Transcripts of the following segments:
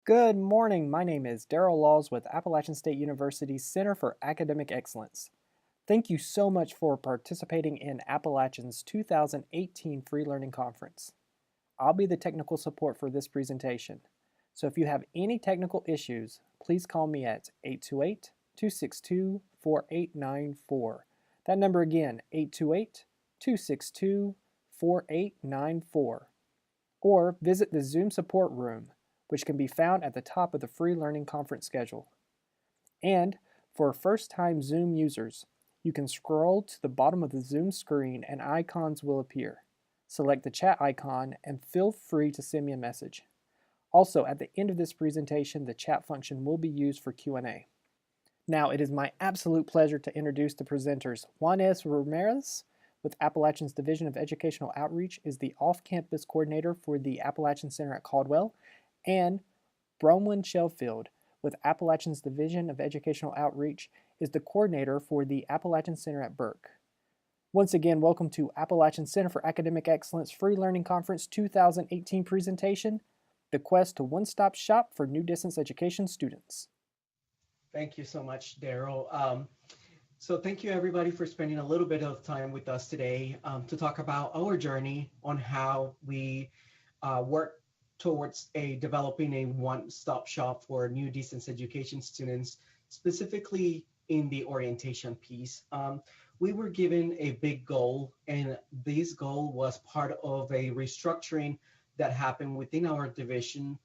Good morning. My name is Daryl Laws with Appalachian State University's Center for Academic Excellence. Thank you so much for participating in Appalachian's 2018 Free Learning Conference. I'll be the technical support for this presentation. So if you have any technical issues, please call me at 828-262-4894. That number again, 828-262-4894. Or visit the Zoom support room, which can be found at the top of the Free Learning Conference schedule. And for first-time Zoom users, you can scroll to the bottom of the Zoom screen and icons will appear. Select the chat icon and feel free to send me a message. Also, at the end of this presentation, the chat function will be used for Q&A. Now, it is my absolute pleasure to introduce the presenters. JuanEs Ramirez with Appalachian's Division of Educational Outreach is the off-campus coordinator for the Appalachian Center at Caldwell, and Bronwen Sheffield with Appalachian's Division of Educational Outreach is the coordinator for the Appalachian Center at Burke. Once again, welcome to Appalachian Center for Academic Excellence Free Learning Conference 2018 presentation, the quest to one-stop shop for new distance education students. Thank you so much, Daryl. So thank you everybody for spending a little bit of time with us today to talk about our journey on how we work towards developing a one-stop shop for new distance education students, specifically in the orientation piece. We were given a big goal, and this goal was part of a restructuring that happened within our division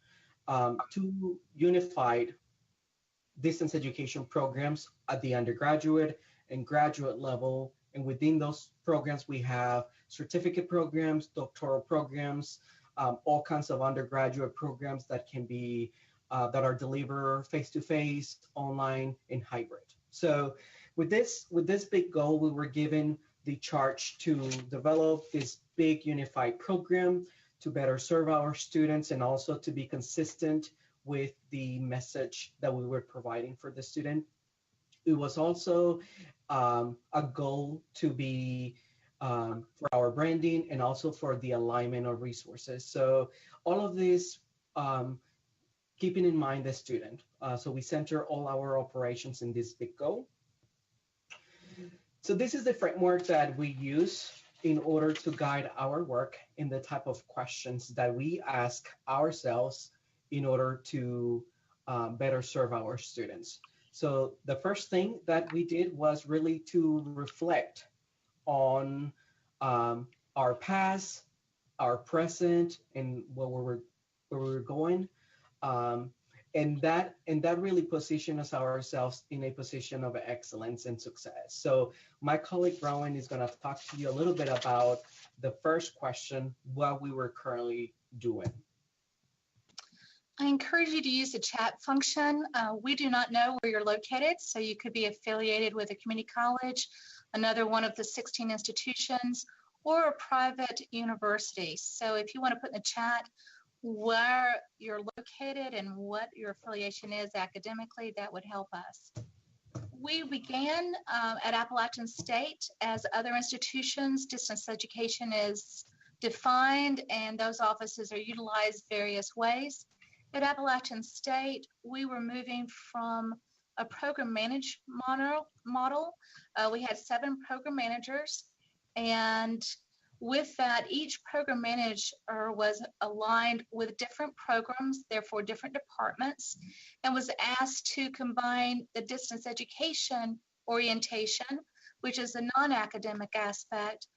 to unified distance education programs at the undergraduate and graduate level. And within those programs, we have certificate programs, doctoral programs, all kinds of undergraduate programs that can be that are delivered face-to-face, online, and hybrid. So with this big goal, we were given the charge to develop this big unified program to better serve our students and also to be consistent with the message that we were providing for the student. It was also a goal to be for our branding and also for the alignment of resources. So all of this, keeping in mind the student. So we center all our operations in this big goal. So this is the framework that we use in order to guide our work in the type of questions that we ask ourselves in order to better serve our students. So the first thing that we did was really to reflect on our past, our present, and where we were going, and that really positions ourselves in a position of excellence and success. So my colleague Bronwen is going to talk to you a little bit about the first question, what we were currently doing. I encourage you to use the chat function. We do not know where you're located, so you could be affiliated with a community college, another one of the 16 institutions, or a private university. So if you want to put in the chat where you're located and what your affiliation is academically, that would help us. We began at Appalachian State. As other institutions, distance education is defined and those offices are utilized various ways. At Appalachian State, we were moving from a program managed model. We had 7 program managers, and with that, each program manager was aligned with different programs, therefore different departments, and was asked to combine the distance education orientation, which is the non-academic aspect,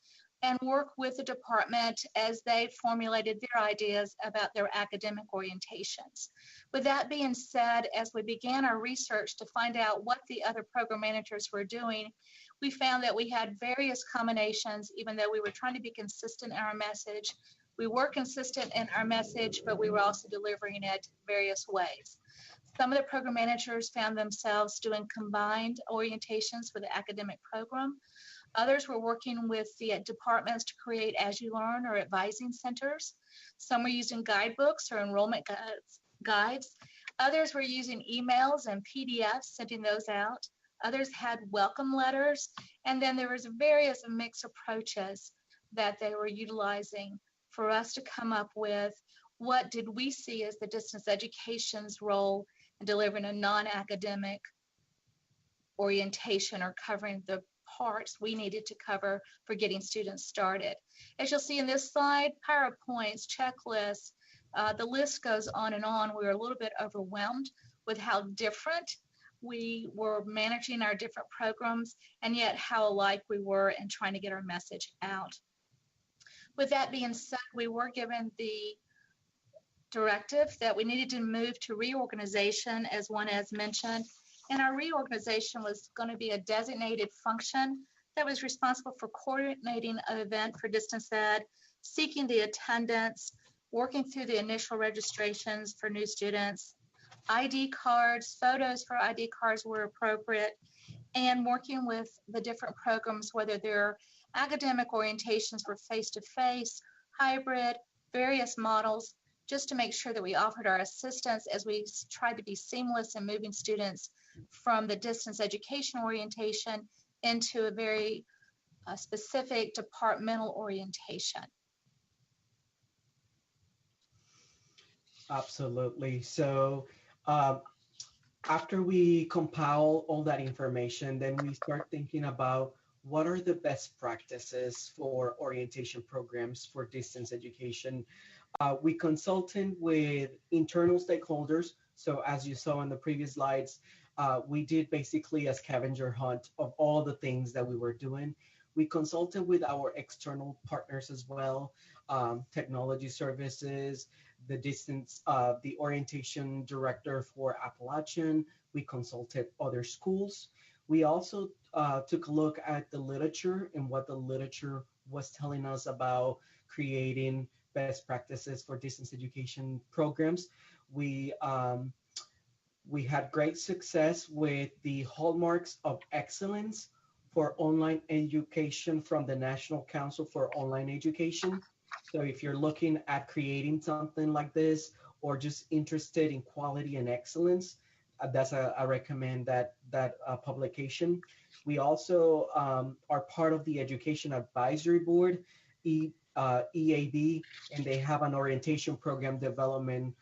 and work with the department as they formulated their ideas about their academic orientations. With that being said, as we began our research to find out what the other program managers were doing, we found that we had various combinations, even though we were trying to be consistent in our message. We were consistent in our message, but we were also delivering it various ways. Some of the program managers found themselves doing combined orientations for the academic program. Others were working with the departments to create as you learn or advising centers. Some were using guidebooks or enrollment guides. Others were using emails and PDFs, sending those out. Others had welcome letters. And then there was various mixed approaches that they were utilizing for us to come up with what did we see as the distance education's role in delivering a non-academic orientation or covering the parts we needed to cover for getting students started. As you'll see in this slide, PowerPoints, checklists, the list goes on and on. We were a little bit overwhelmed with how different we were managing our different programs, and yet how alike we were in trying to get our message out. With that being said, we were given the directive that we needed to move to reorganization, as JuanEs mentioned, and our reorganization was going to be a designated function that was responsible for coordinating an event for distance ed, seeking the attendance, working through the initial registrations for new students, ID cards, photos for ID cards were appropriate, and working with the different programs, whether their academic orientations were face-to-face, hybrid, various models, just to make sure that we offered our assistance as we tried to be seamless in moving students from the distance education orientation into a very specific departmental orientation. Absolutely. So after we compile all that information, then we start thinking about what are the best practices for orientation programs for distance education. We consulted with internal stakeholders. So as you saw in the previous slides, we did basically a scavenger hunt of all the things that we were doing. We consulted with our external partners as well, technology services, the orientation director for Appalachian. We consulted other schools. We also took a look at the literature and what the literature was telling us about creating best practices for distance education programs. We had great success with the hallmarks of excellence for online education from the National Council for Online Education. So if you're looking at creating something like this or just interested in quality and excellence, I recommend that publication. We also are part of the Education Advisory Board, EAB, and they have an orientation program development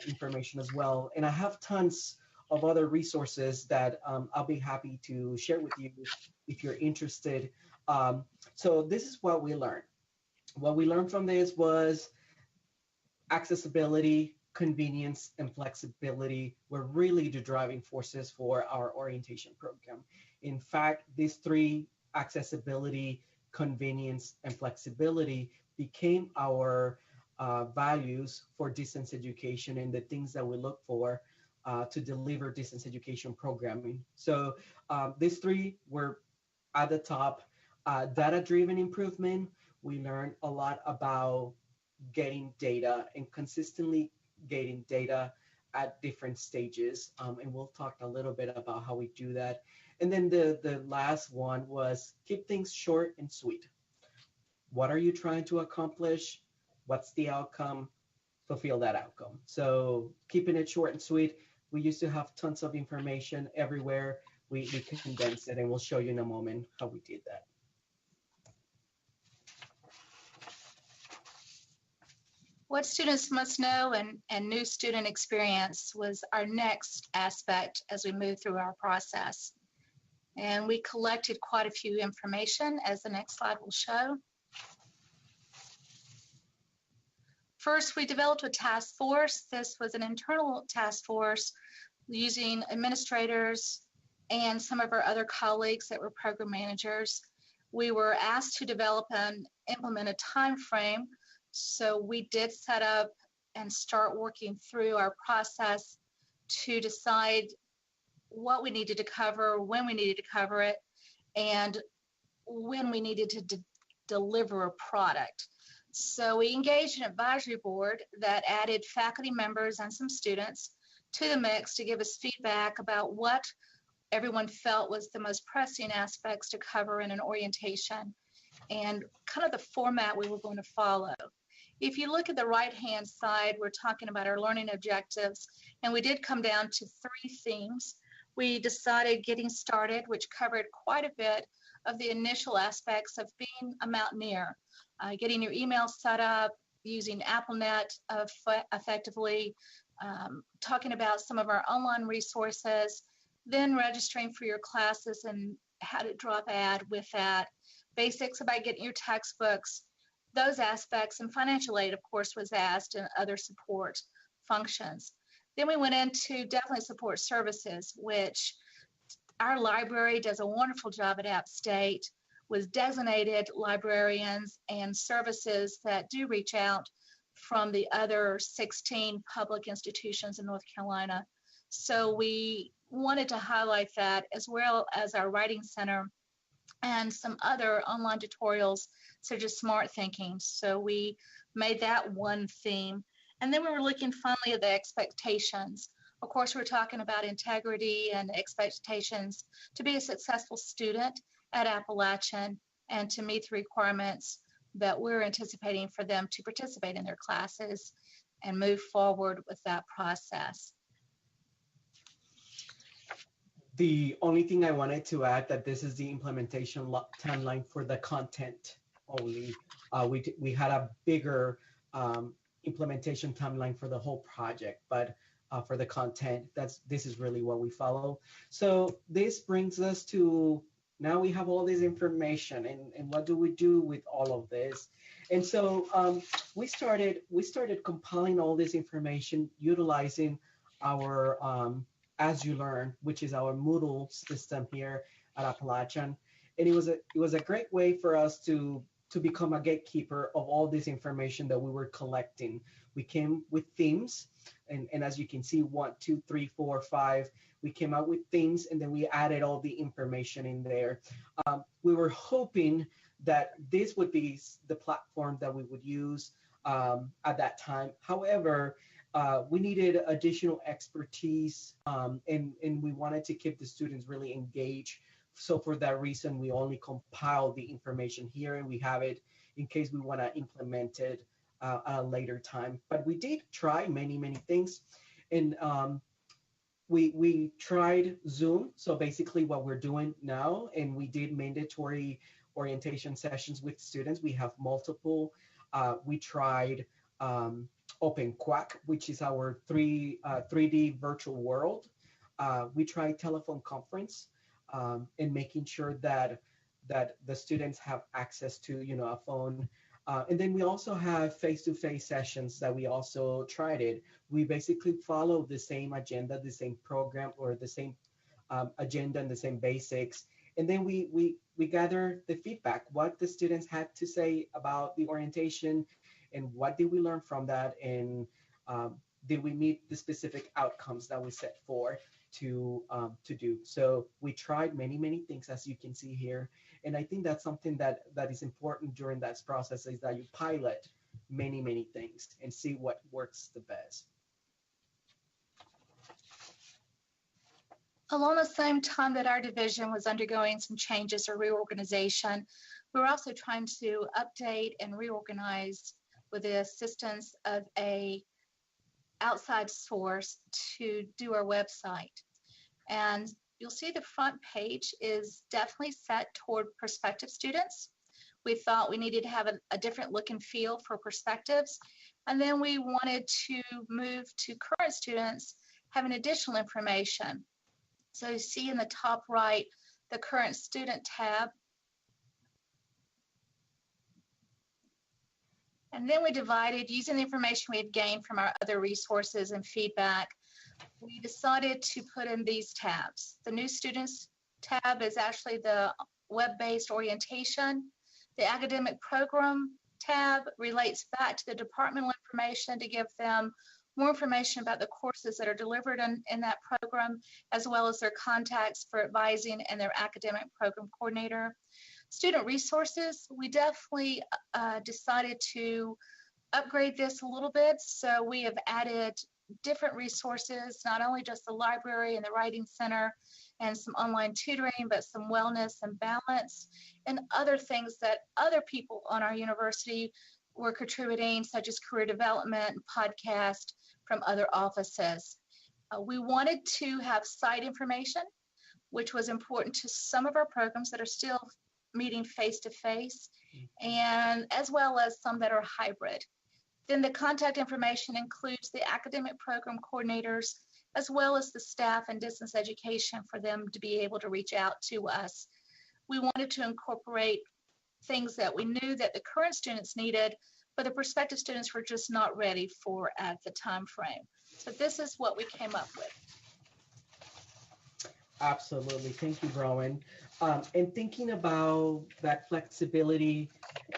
information as well. And I have tons of other resources that I'll be happy to share with you if you're interested. So this is what we learned. What we learned from this was accessibility, convenience, and flexibility were really the driving forces for our orientation program. In fact, these three, accessibility, convenience, and flexibility, became our values for distance education and the things that we look for to deliver distance education programming. So these three were at the top. Data-driven improvement, we learned a lot about getting data and consistently getting data at different stages. And we'll talk a little bit about how we do that. And then the last one was keep things short and sweet. What are you trying to accomplish? What's the outcome? Fulfill that outcome. So keeping it short and sweet. We used to have tons of information everywhere. We condensed it, and we'll show you in a moment how we did that. What students must know and new student experience was our next aspect as we move through our process. And we collected quite a few information, as the next slide will show. First, we developed a task force. This was an internal task force using administrators and some of our other colleagues that were program managers. We were asked to develop and implement a time frame. So we did set up and start working through our process to decide what we needed to cover, when we needed to cover it, and when we needed to deliver a product. So we engaged an advisory board that added faculty members and some students to the mix to give us feedback about what everyone felt was the most pressing aspects to cover in an orientation and kind of the format we were going to follow. If you look at the right-hand side, we're talking about our learning objectives, and we did come down to 3 themes. We decided getting started, which covered quite a bit of the initial aspects of being a mountaineer, getting your email set up, using AppleNet effectively, talking about some of our online resources, then registering for your classes and how to drop ad with that, basics about getting your textbooks, those aspects, and financial aid, of course, was asked, and other support functions. Then we went into definitely support services, which our library does a wonderful job at App State with designated librarians and services that do reach out from the other 16 public institutions in North Carolina. So we wanted to highlight that, as well as our writing center and some other online tutorials such as smart thinking. So we made that one theme. And then we were looking finally at the expectations. Of course, we're talking about integrity and expectations to be a successful student at Appalachian and to meet the requirements that we're anticipating for them to participate in their classes and move forward with that process. The only thing I wanted to add, that this is the implementation timeline for the content only. We had a bigger implementation timeline for the whole project, but for the content, this is really what we follow. So this brings us to, now we have all this information, and what do we do with all of this? And so we started compiling all this information utilizing our As You Learn, which is our Moodle system here at Appalachian. And it was a great way for us to become a gatekeeper of all this information that we were collecting. We came with themes, and as you can see, 1, 2, 3, 4, 5, we came out with themes, and then we added all the information in there. We were hoping that this would be the platform that we would use at that time. However, we needed additional expertise, and we wanted to keep the students really engaged. So for that reason, we only compiled the information here, and we have it in case we want to implement it at a later time. But we did try many, many things. And we tried Zoom. So basically what we're doing now, and we did mandatory orientation sessions with students. We have multiple. We tried OpenQuack, which is our 3D virtual world. We tried telephone conference, and making sure that the students have access to a phone. And then we also have face-to-face sessions that we also tried it. We basically follow the same agenda, the same program, or the same agenda and the same basics. And then we gather the feedback, what the students had to say about the orientation, and what did we learn from that, and did we meet the specific outcomes that we set for to do. So we tried many, many things, as you can see here. And I think that's something that is important during that process, is that you pilot many, many things and see what works the best. Along the same time that our division was undergoing some changes or reorganization, we were also trying to update and reorganize with the assistance of a outside source to do our website. And you'll see the front page is definitely set toward prospective students. We thought we needed to have a different look and feel for perspectives. And then we wanted to move to current students having additional information. So you see in the top right, the current student tab. And then we divided, using the information we had gained from our other resources and feedback, we decided to put in these tabs. The new students tab is actually the web-based orientation. The academic program tab relates back to the departmental information to give them more information about the courses that are delivered in that program, as well as their contacts for advising and their academic program coordinator. Student resources, we definitely decided to upgrade this a little bit. So we have added different resources, not only just the library and the writing center and some online tutoring, but some wellness and balance and other things that other people on our university were contributing, such as career development and podcast from other offices. We wanted to have site information, which was important to some of our programs that are still meeting face-to-face, and as well as some that are hybrid. Then the contact information includes the academic program coordinators, as well as the staff and distance education for them to be able to reach out to us. We wanted to incorporate things that we knew that the current students needed, but the prospective students were just not ready for at the time frame. So this is what we came up with. Absolutely. Thank you, Bronwen. And thinking about that flexibility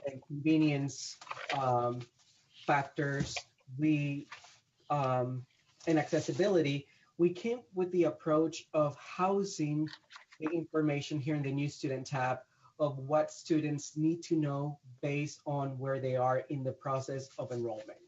and convenience factors, we and accessibility, we came with the approach of housing the information here in the new student tab of what students need to know based on where they are in the process of enrollment.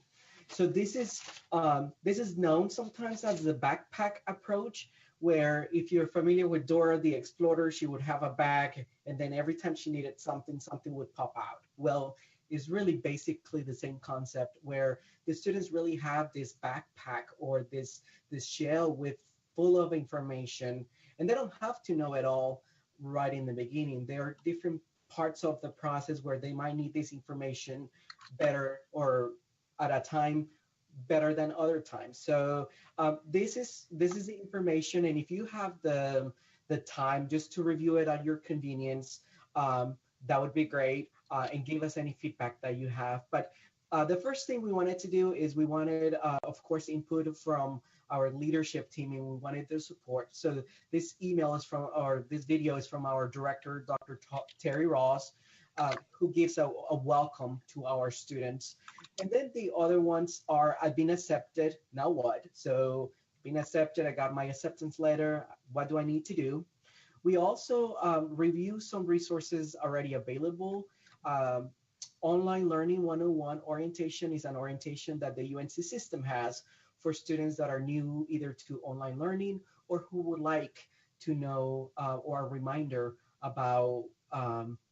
So this is known sometimes as the backpack approach, where if you're familiar with Dora the Explorer, she would have a bag, and then every time she needed something, something would pop out. Well, it's really basically the same concept, where the students really have this backpack or this shell with full of information, and they don't have to know it all right in the beginning. There are different parts of the process where they might need this information better or at a time better than other times. So this is the information, and if you have the time just to review it at your convenience, that would be great, and give us any feedback that you have. But the first thing we wanted to do is we wanted, of course, input from our leadership team, and we wanted their support. So this email is from, or this video is from our director, Dr. Terry Ross, who gives a welcome to our students. And then the other ones are, I've been accepted, now what? So been accepted, I got my acceptance letter, what do I need to do? We also review some resources already available. Online Learning 101 orientation is an orientation that the UNC system has for students that are new either to online learning or who would like to know or a reminder about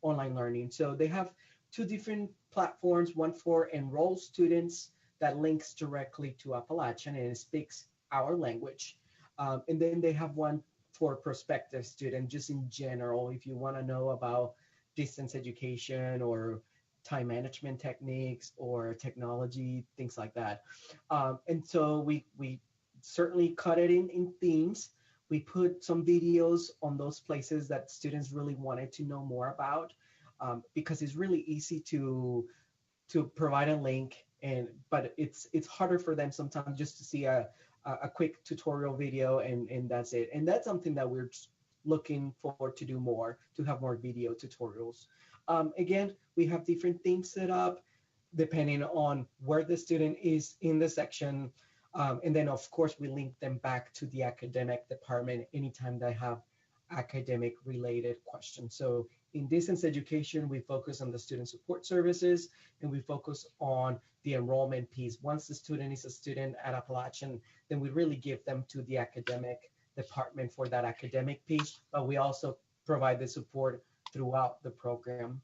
online learning. So they have two different platforms, one for enrolled students that links directly to Appalachian and it speaks our language. And then they have one for prospective students, just in general, if you want to know about distance education or time management techniques or technology, things like that. And so we certainly cut it in themes. We put some videos on those places that students really wanted to know more about, because it's really easy to provide a link, but it's harder for them sometimes just to see a quick tutorial video and that's it. And that's something that we're looking forward to do more, to have more video tutorials. Again, we have different themes set up depending on where the student is in the section. And then of course, we link them back to the academic department anytime they have academic related questions. So in distance education, we focus on the student support services and we focus on the enrollment piece. Once the student is a student at Appalachian, then we really give them to the academic department for that academic piece, but we also provide the support throughout the program.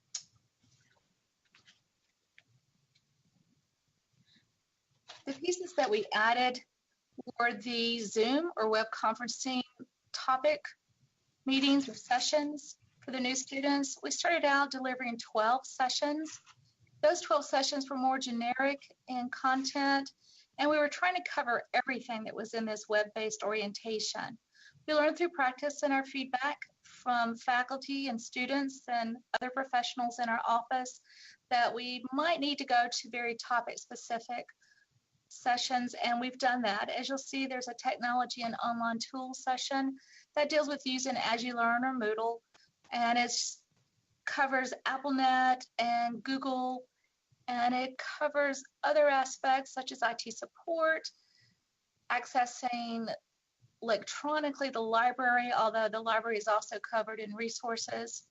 The pieces that we added were the Zoom or web conferencing topic meetings or sessions for the new students. We started out delivering 12 sessions. Those 12 sessions were more generic in content, and we were trying to cover everything that was in this web-based orientation. We learned through practice and our feedback from faculty and students and other professionals in our office that we might need to go to very topic-specific sessions, and we've done that. As you'll see, there's a technology and online tools session that deals with using As You Learn or Moodle, and it covers AppleNet and Google, and it covers other aspects such as IT support, accessing electronically the library, although the library is also covered in resources.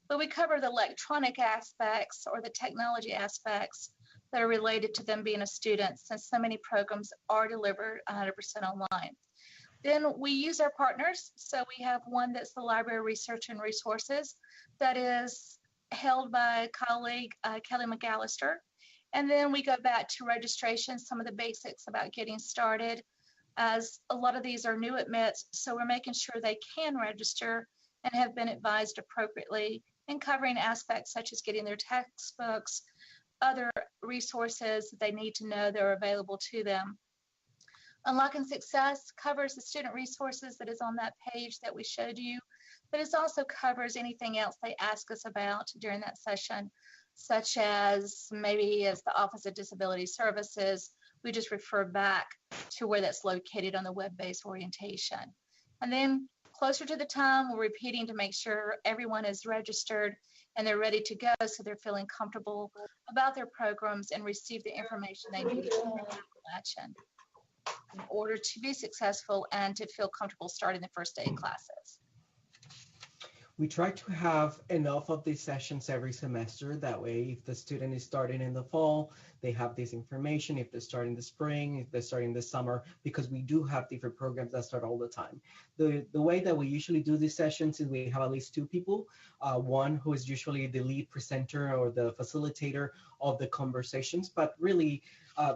But we cover the electronic aspects or the technology aspects that are related to them being a student, since so many programs are delivered 100% online. Then we use our partners. So we have one that's the Library Research and Resources that is held by colleague Kelly McAllister. And then we go back to registration, some of the basics about getting started, as a lot of these are new admits, so we're making sure they can register and have been advised appropriately, and covering aspects such as getting their textbooks, other resources that they need to know that are available to them. Unlocking Success covers the student resources that is on that page that we showed you, but it also covers anything else they ask us about during that session, such as maybe as the Office of Disability Services, we just refer back to where that's located on the web-based orientation. And then closer to the time, we're repeating to make sure everyone is registered and they're ready to go, so they're feeling comfortable about their programs and receive the information they need from Appalachian in order to be successful and to feel comfortable starting the first day of classes. We try to have enough of these sessions every semester. That way, if the student is starting in the fall, they have this information. If they're starting the spring, if they're starting the summer, because we do have different programs that start all the time. The way that we usually do these sessions is we have at least two people, one who is usually the lead presenter or the facilitator of the conversations, but really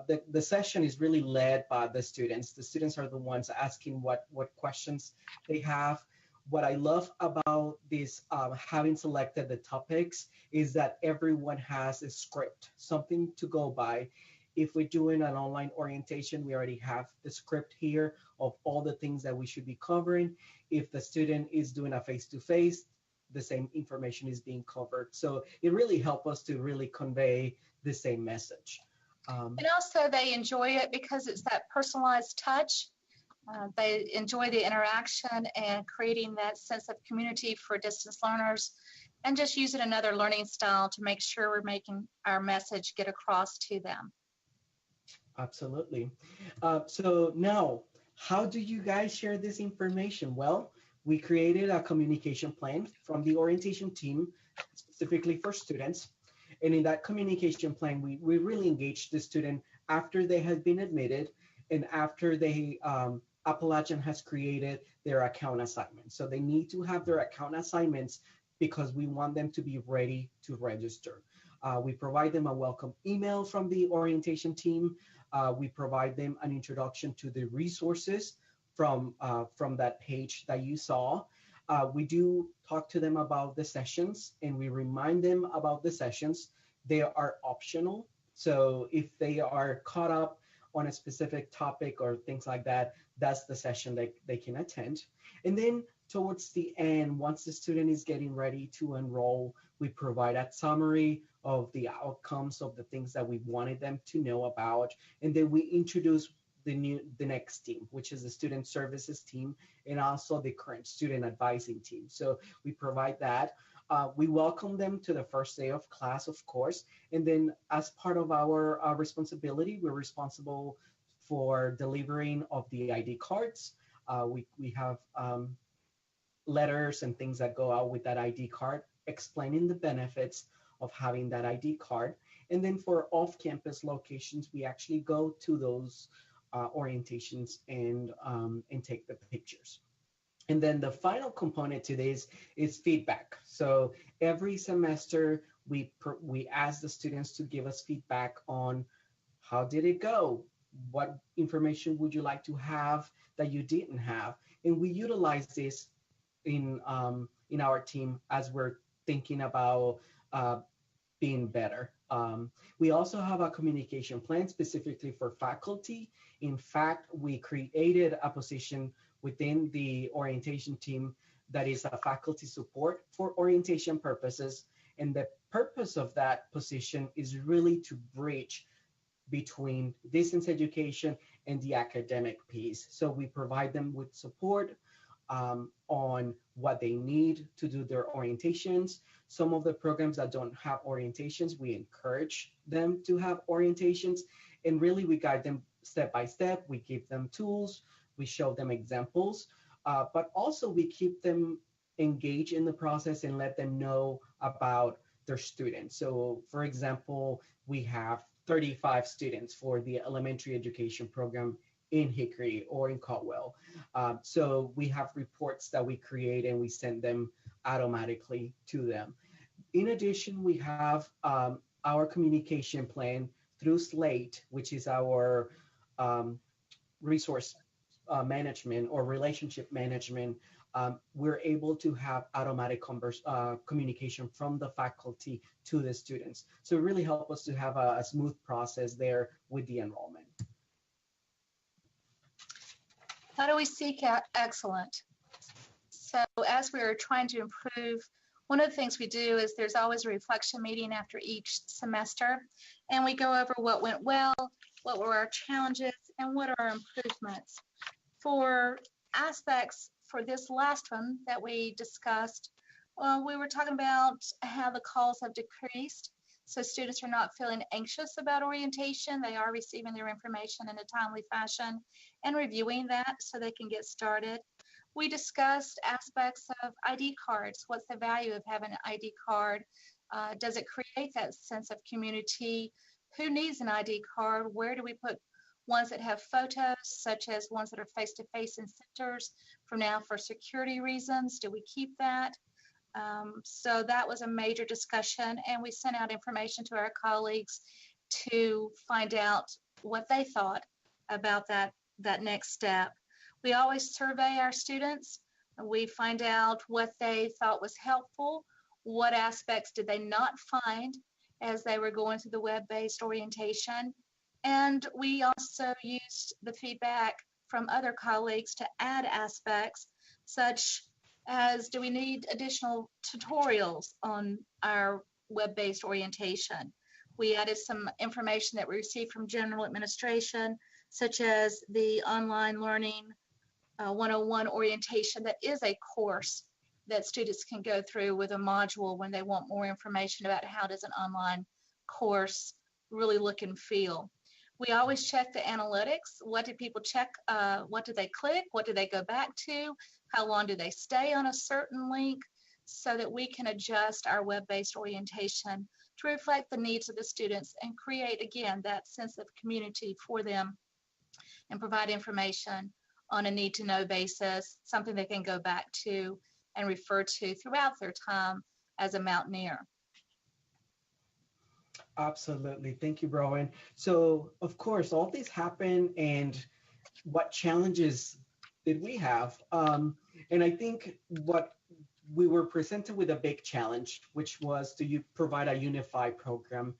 the session is really led by the students. The students are the ones asking what questions they have. What I love about this, having selected the topics, is that everyone has a script, something to go by. If we're doing an online orientation, we already have the script here of all the things that we should be covering. If the student is doing a face-to-face, the same information is being covered. So it really helps us to really convey the same message. And also they enjoy it because it's that personalized touch. They enjoy the interaction and creating that sense of community for distance learners, and just using another learning style to make sure we're making our message get across to them. Absolutely. So now, how do you guys share this information? Well, we created a communication plan from the orientation team, specifically for students. And in that communication plan, we really engage the student after they have been admitted and after they Appalachian has created their account assignments. So they need to have their account assignments because we want them to be ready to register. We provide them a welcome email from the orientation team. We provide them an introduction to the resources from that page that you saw. We do talk to them about the sessions, and we remind them about the sessions. They are optional. So if they are caught up on a specific topic or things like that, that's the session that they can attend. And then towards the end, once the student is getting ready to enroll, we provide a summary of the outcomes of the things that we wanted them to know about. And then we introduce the next team, which is the student services team, and also the current student advising team. So we provide that. We welcome them to the first day of class, of course. And then as part of our responsibility, we're responsible for delivering of the ID cards. We have letters and things that go out with that ID card, explaining the benefits of having that ID card. And then for off-campus locations, we actually go to those orientations and take the pictures. And then the final component to this is feedback. So every semester, we ask the students to give us feedback on how did it go? What information would you like to have that you didn't have? And we utilize this in our team as we're thinking about being better. We also have a communication plan specifically for faculty. In fact, we created a position within the orientation team that is a faculty support for orientation purposes. And the purpose of that position is really to bridge between distance education and the academic piece. So we provide them with support on what they need to do their orientations. Some of the programs that don't have orientations, we encourage them to have orientations, and really we guide them step by step. We give them tools, we show them examples, but also we keep them engaged in the process and let them know about their students. So for example, we have 35 students for the elementary education program in Hickory or in Caldwell. So we have reports that we create and we send them automatically to them. In addition, we have our communication plan through Slate, which is our resource management or relationship management, we're able to have automatic communication from the faculty to the students. So it really helps us to have a smooth process there with the enrollment. How do we seek out excellent? So as we are trying to improve, one of the things we do is there's always a reflection meeting after each semester, and we go over what went well, what were our challenges, and what are our improvements. For aspects for this last one that we discussed, we were talking about how the calls have decreased. So students are not feeling anxious about orientation. They are receiving their information in a timely fashion and reviewing that so they can get started. We discussed aspects of ID cards. What's the value of having an ID card? Does it create that sense of community? Who needs an ID card? Where do we put ones that have photos, such as ones that are face-to-face in centers for now for security reasons? Do we keep that? So that was a major discussion, and we sent out information to our colleagues to find out what they thought about that next step. We always survey our students. We find out what they thought was helpful, what aspects did they not find as they were going through the web-based orientation. And we also used the feedback from other colleagues to add aspects such as, do we need additional tutorials on our web-based orientation? We added some information that we received from general administration, such as the online learning 101 orientation that is a course that students can go through with a module when they want more information about how does an online course really look and feel. We always check the analytics. What do people check? What do they click? What do they go back to? How long do they stay on a certain link? So that we can adjust our web-based orientation to reflect the needs of the students and create, again, that sense of community for them and provide information on a need-to-know basis, something they can go back to and refer to throughout their time as a mountaineer. Absolutely. Thank you, Bronwen. So, of course, all these happen, and what challenges did we have? And I think what we were presented with a big challenge, which was to provide a unified program.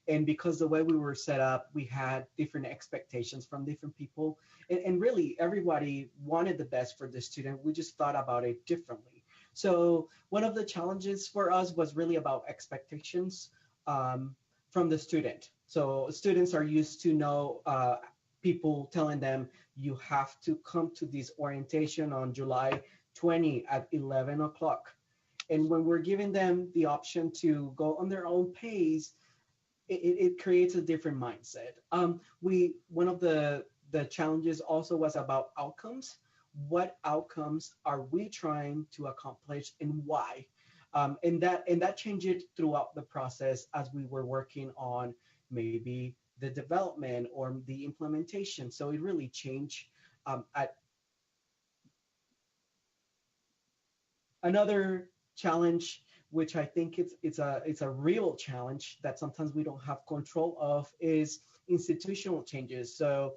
And because the way we were set up, we had different expectations from different people. And really, everybody wanted the best for the student. We just thought about it differently. So one of the challenges for us was really about expectations from the student. So students are used to know people telling them, you have to come to this orientation on July 20 at 11 o'clock. And when we're giving them the option to go on their own pace, it creates a different mindset. One of the challenges also was about outcomes. What outcomes are we trying to accomplish, and why? And that changed throughout the process as we were working on maybe the development or the implementation. So it really changed. At another challenge, which I think it's a real challenge that sometimes we don't have control of, is institutional changes. So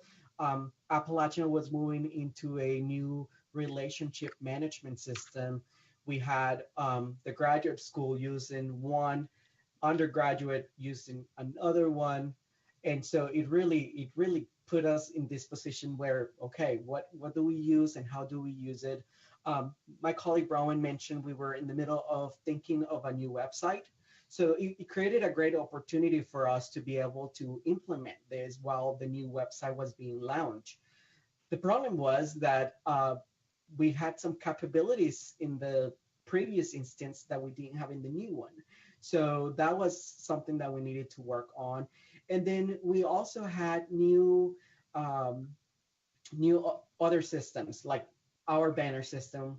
Appalachian was moving into a new relationship management system. We had the graduate school using one, undergraduate using another one. And so it really put us in this position where, okay, what do we use and how do we use it? My colleague Bronwen mentioned we were in the middle of thinking of a new website. So it created a great opportunity for us to be able to implement this while the new website was being launched. The problem was that we had some capabilities in the previous instance that we didn't have in the new one. So that was something that we needed to work on. And then we also had new other systems, like our banner system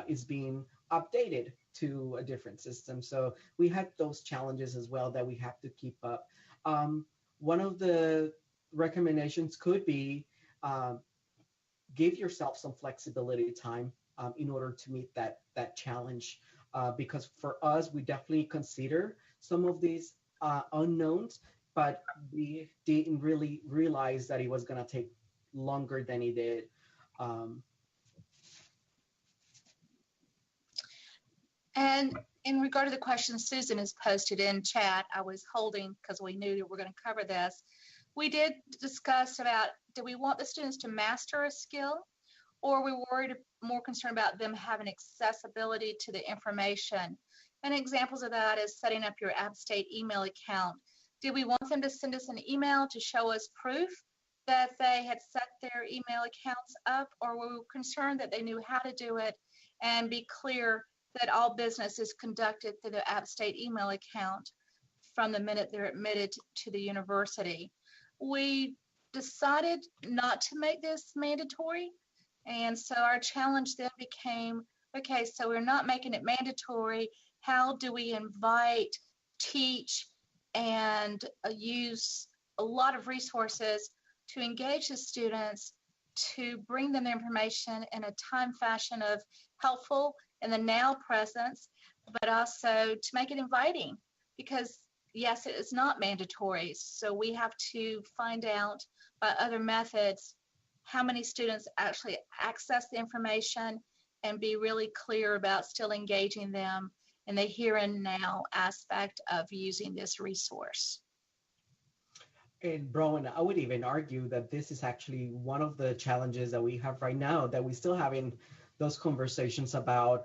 is being updated to a different system. So we had those challenges as well that we have to keep up. One of the recommendations could be give yourself some flexibility time in order to meet that challenge. Because for us, we definitely consider some of these unknowns, but we didn't really realize that it was going to take longer than it did. Um, And in regard to the question Susan has posted in chat, I was holding because we knew we were going to cover this. We did discuss about, do we want the students to master a skill, or are we worried, more concerned about them having accessibility to the information? And examples of that is setting up your App State email account. Did we want them to send us an email to show us proof that they had set their email accounts up, or were we concerned that they knew how to do it and be clear that all business is conducted through the App State email account from the minute they're admitted to the university? We decided not to make this mandatory. And so our challenge then became, okay, so we're not making it mandatory. How do we invite, teach, and use a lot of resources to engage the students, to bring them the information in a time fashion of helpful in the now presence, but also to make it inviting? Because yes, it is not mandatory. So we have to find out by other methods how many students actually access the information and be really clear about still engaging them in the here and now aspect of using this resource. and Bronwen, I would even argue that this is actually one of the challenges that we have right now, that we still having those conversations about,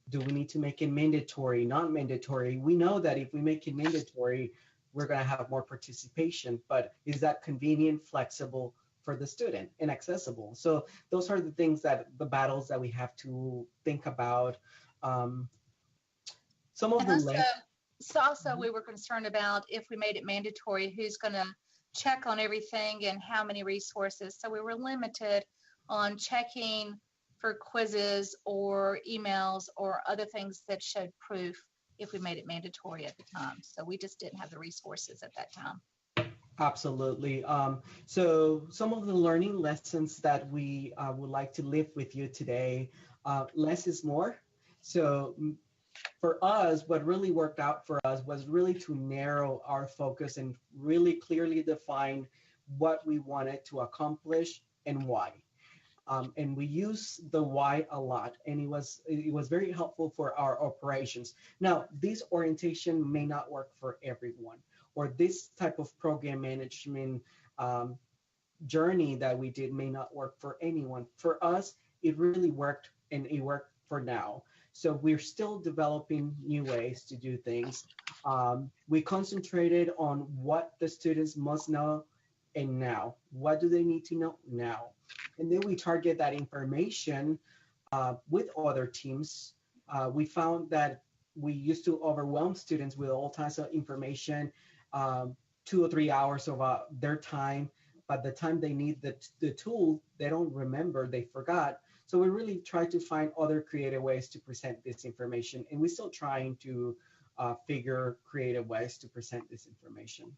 do we need to make it mandatory, not mandatory? We know that if we make it mandatory, we're going to have more participation, but is that convenient, flexible for the student, and accessible? So those are the things, that the battles that we have to think about. Some of And the also we were concerned about, if we made it mandatory, who's going to check on everything and how many resources. So we were limited on checking for quizzes or emails or other things that showed proof if we made it mandatory at the time. So we just didn't have the resources at that time. Absolutely. So some of the learning lessons that we would like to leave with you today, less is more. So for us, what really worked out for us was really to narrow our focus and really clearly define what we wanted to accomplish and why. And we use the why a lot, and it was very helpful for our operations. Now, this orientation may not work for everyone, or this type of program management journey that we did may not work for anyone. For us, it really worked, and it worked for now. So we're still developing new ways to do things. We concentrated on what the students must know, and now, what do they need to know now? And then we target that information with other teams. We found that we used to overwhelm students with all kinds of information, 2 or 3 hours of their time. By the time they need the tool, they don't remember, they forgot. So we really try to find other creative ways to present this information. And we're still trying to figure creative ways to present this information.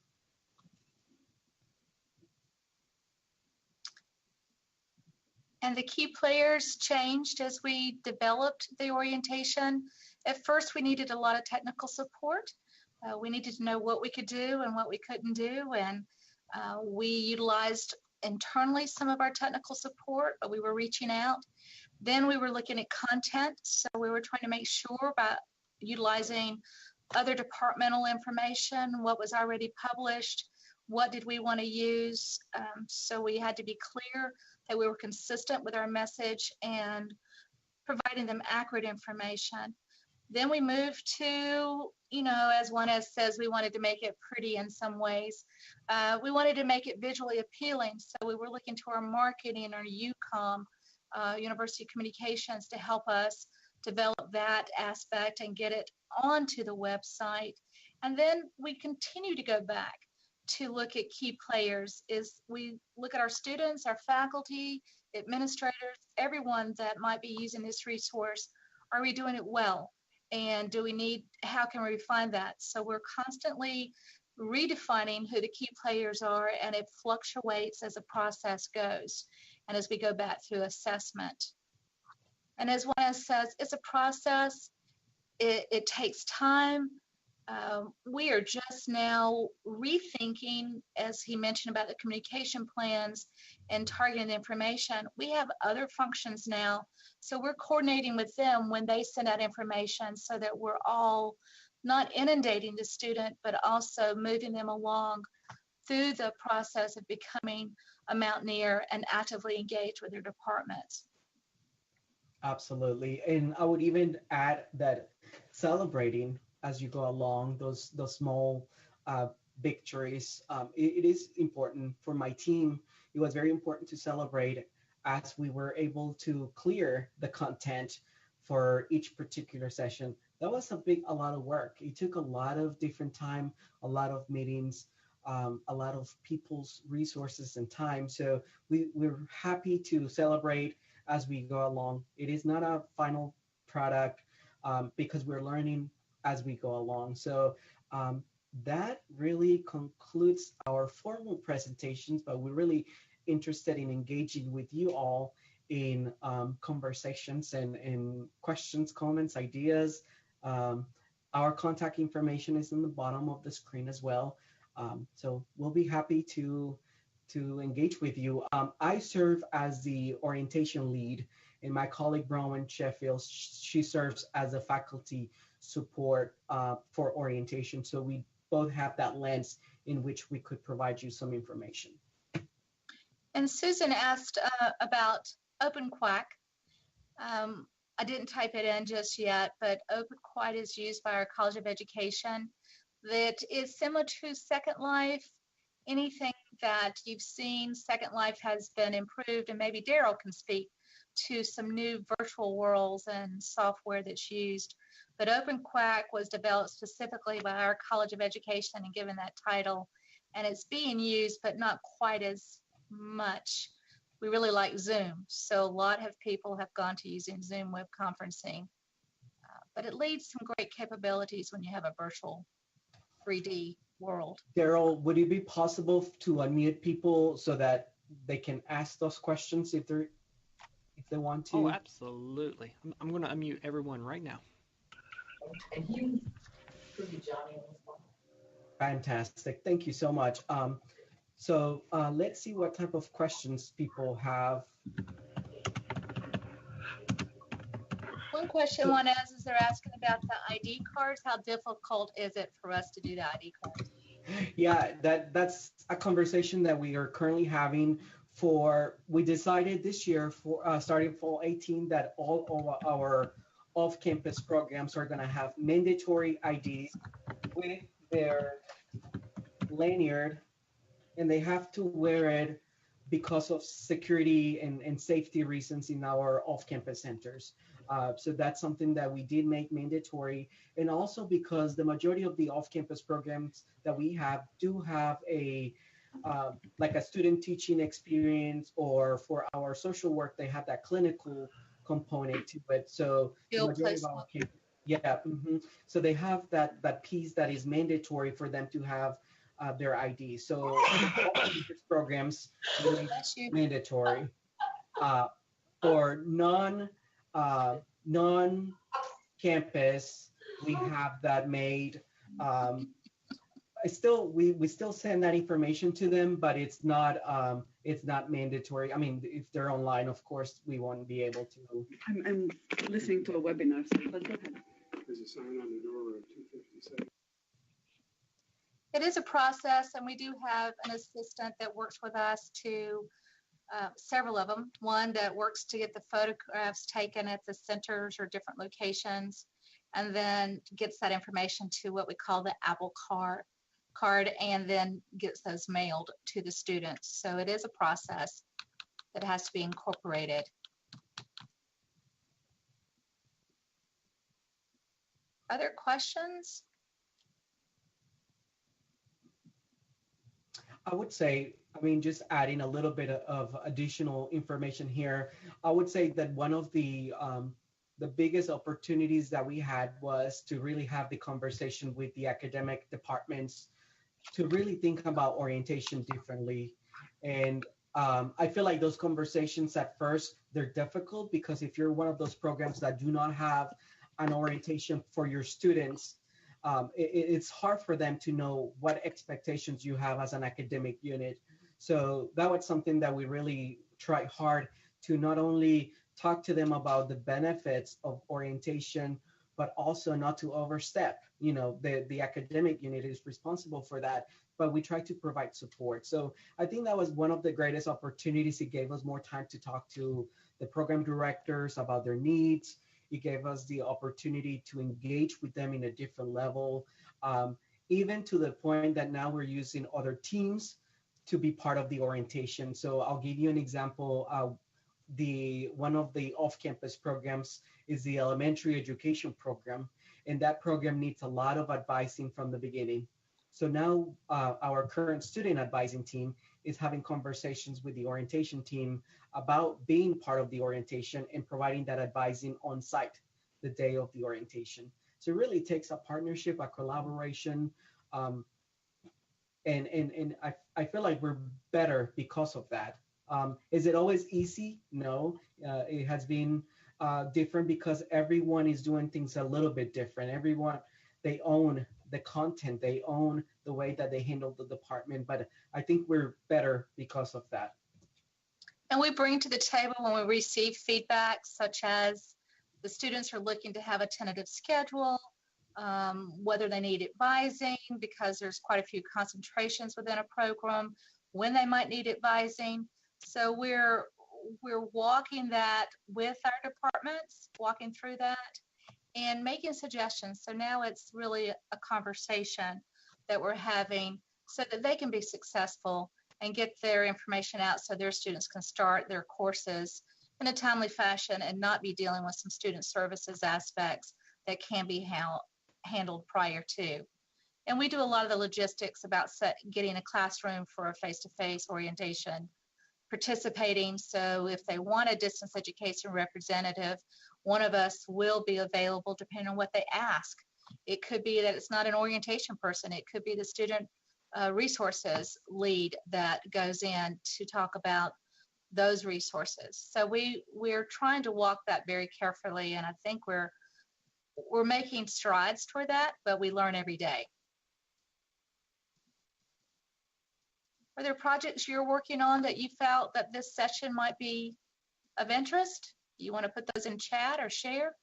And the key players changed as we developed the orientation. At first, we needed a lot of technical support. We needed to know what we could do and what we couldn't do. And we utilized internally some of our technical support, but we were reaching out. Then we were looking at content. So we were trying to make sure about utilizing other departmental information, what was already published, what did we want to use. So we had to be clear that we were consistent with our message and providing them accurate information. Then we moved to, as JuanEs says, we wanted to make it pretty in some ways. We wanted to make it visually appealing. So we were looking to our marketing, our UCOM, University Communications, to help us develop that aspect and get it onto the website. And then we continue to go back to look at key players. Is we look at our students, our faculty, administrators, everyone that might be using this resource. Are we doing it well? And how can we refine that? So we're constantly redefining who the key players are, and it fluctuates as the process goes and as we go back through assessment. And as JuanEs says, it's a process. It takes time. We are just now rethinking, as he mentioned about the communication plans and targeted information. We have other functions now, so we're coordinating with them when they send out information so that we're all not inundating the student, but also moving them along through the process of becoming a mountaineer and actively engaged with their departments. Absolutely. And I would even add that celebrating as you go along those small uh, victories, it is important for my team. It was very important to celebrate as we were able to clear the content for each particular session. That was a lot of work. It took a lot of different time, a lot of meetings, a lot of people's resources and time. So we're happy to celebrate as we go along. It is not a final product because we're learning as we go along. So that really concludes our formal presentations, but we're really interested in engaging with you all in conversations and questions, comments, ideas. Um, our contact information is in the bottom of the screen as well. So we'll be happy to engage with you. I serve as the orientation lead, and my colleague Bronwen Sheffield, she serves as a faculty support for orientation. So we both have that lens in which we could provide you some information. And Susan asked about OpenQuack. I didn't type it in just yet, but OpenQuack is used by our College of Education. That is similar to Second Life. Anything that you've seen, Second Life has been improved, and maybe Daryl can speak to some new virtual worlds and software that's used. But OpenQuack was developed specifically by our College of Education and given that title, and it's being used, but not quite as much. We really like Zoom, so a lot of people have gone to using Zoom web conferencing, but it leads some great capabilities when you have a virtual 3D world. Daryl, would it be possible to unmute people so that they can ask those questions if they want to? Oh, absolutely. I'm going to unmute everyone right now. And he could be Johnny. Fantastic. Thank you so much. So let's see what type of questions people have. One question one is they're asking about the ID cards. How difficult is it for us to do the ID cards? Yeah, that's a conversation that we are currently having. We decided this year for starting fall 18 that all of our off-campus programs are going to have mandatory IDs with their lanyard, and they have to wear it because of security and safety reasons in our off-campus centers. So that's something that we did make mandatory, and also because the majority of the off-campus programs that we have do have like a student teaching experience, or for our social work, they have that clinical component to it. So the majority of our campus, yeah, so they have that piece that is mandatory for them to have their ID. So programs mandatory. For non-campus, we have that made. We still send that information to them, but it's not mandatory. I mean, if they're online, of course, we won't be able to. I'm listening to a webinar, so but go ahead. There's a sign on the door of 257. It is a process, and we do have an assistant that works with us to several of them. One that works to get the photographs taken at the centers or different locations, and then gets that information to what we call the Apple card, and then gets those mailed to the students. So it is a process that has to be incorporated. Other questions? I would say, I mean, just adding a little bit of additional information here, I would say that one of the biggest opportunities that we had was to really have the conversation with the academic departments to really think about orientation differently. And I feel like those conversations at first, they're difficult because if you're one of those programs that do not have an orientation for your students, it's hard for them to know what expectations you have as an academic unit. So that was something that we really tried hard to not only talk to them about the benefits of orientation, but also not to overstep. You know, the academic unit is responsible for that, but we try to provide support. So I think that was one of the greatest opportunities. It gave us more time to talk to the program directors about their needs. It gave us the opportunity to engage with them in a different level, even to the point that now we're using other teams to be part of the orientation. So I'll give you an example. The one of the off-campus programs is the elementary education program, and that program needs a lot of advising from the beginning. So now our current student advising team is having conversations with the orientation team about being part of the orientation and providing that advising on site the day of the orientation. So it really takes a partnership, a collaboration, and I feel like we're better because of that. Is it always easy? No, it has been different because everyone is doing things a little bit different. Everyone, they own the content, they own the way that they handle the department, but I think we're better because of that. And we bring to the table when we receive feedback, such as the students are looking to have a tentative schedule, whether they need advising because there's quite a few concentrations within a program, when they might need advising. So we're walking that with our departments, walking through that and making suggestions. So now it's really a conversation that we're having so that they can be successful and get their information out so their students can start their courses in a timely fashion and not be dealing with some student services aspects that can be handled prior to. And we do a lot of the logistics about getting a classroom for a face-to-face orientation, participating. So if they want a distance education representative, one of us will be available depending on what they ask. It could be that it's not an orientation person. It could be the student resources lead that goes in to talk about those resources. So we're trying to walk that very carefully, and I think we're making strides toward that, but we learn every day. Are there projects you're working on that you felt that this session might be of interest? You want to put those in chat or share?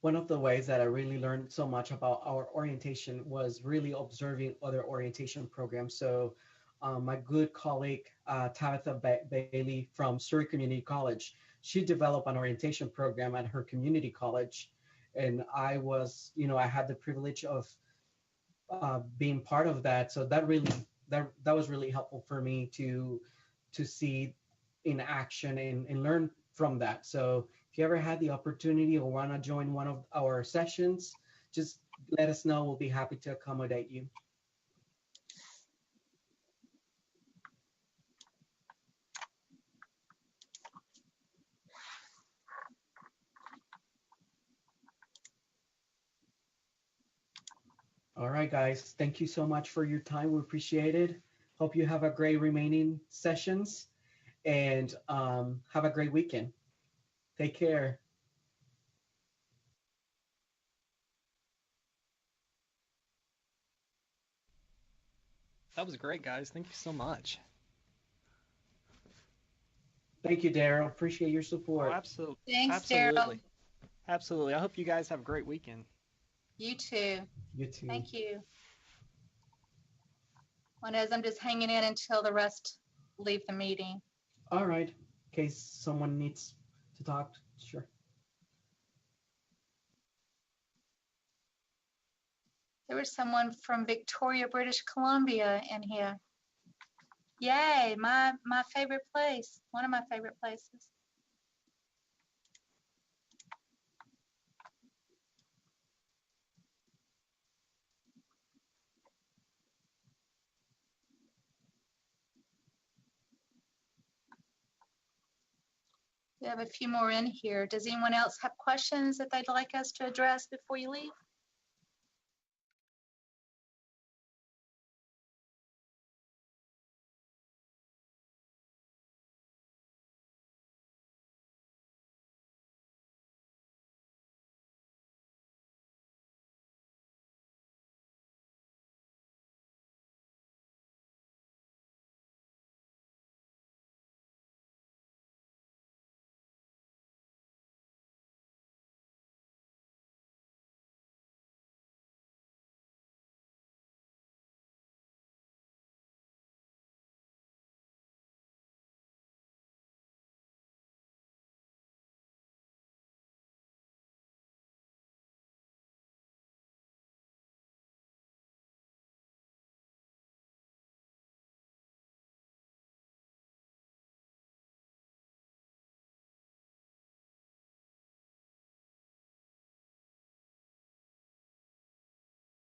One of the ways that I really learned so much about our orientation was really observing other orientation programs. So my good colleague, Tabitha Bailey from Surrey Community College, she developed an orientation program at her community college. And I was, I had the privilege of being part of that. So that was really helpful for me to see in action and learn from that. So if you ever had the opportunity or want to join one of our sessions, just let us know. We'll be happy to accommodate you. All right, guys. Thank you so much for your time. We appreciate it. Hope you have a great remaining sessions and have a great weekend. Take care. That was great, guys. Thank you so much. Thank you, Daryl. Appreciate your Oh, support. absolutely. Thanks, Absolutely. Daryl. Absolutely. I hope you guys have a great weekend. You too. You too. Thank you. Juanez, I'm just hanging in until the rest leave the meeting. All right. In case someone needs to talk, sure. There was someone from Victoria, British Columbia in here. Yay, my favorite place, one of my favorite places. We have a few more in here. Does anyone else have questions that they'd like us to address before you leave?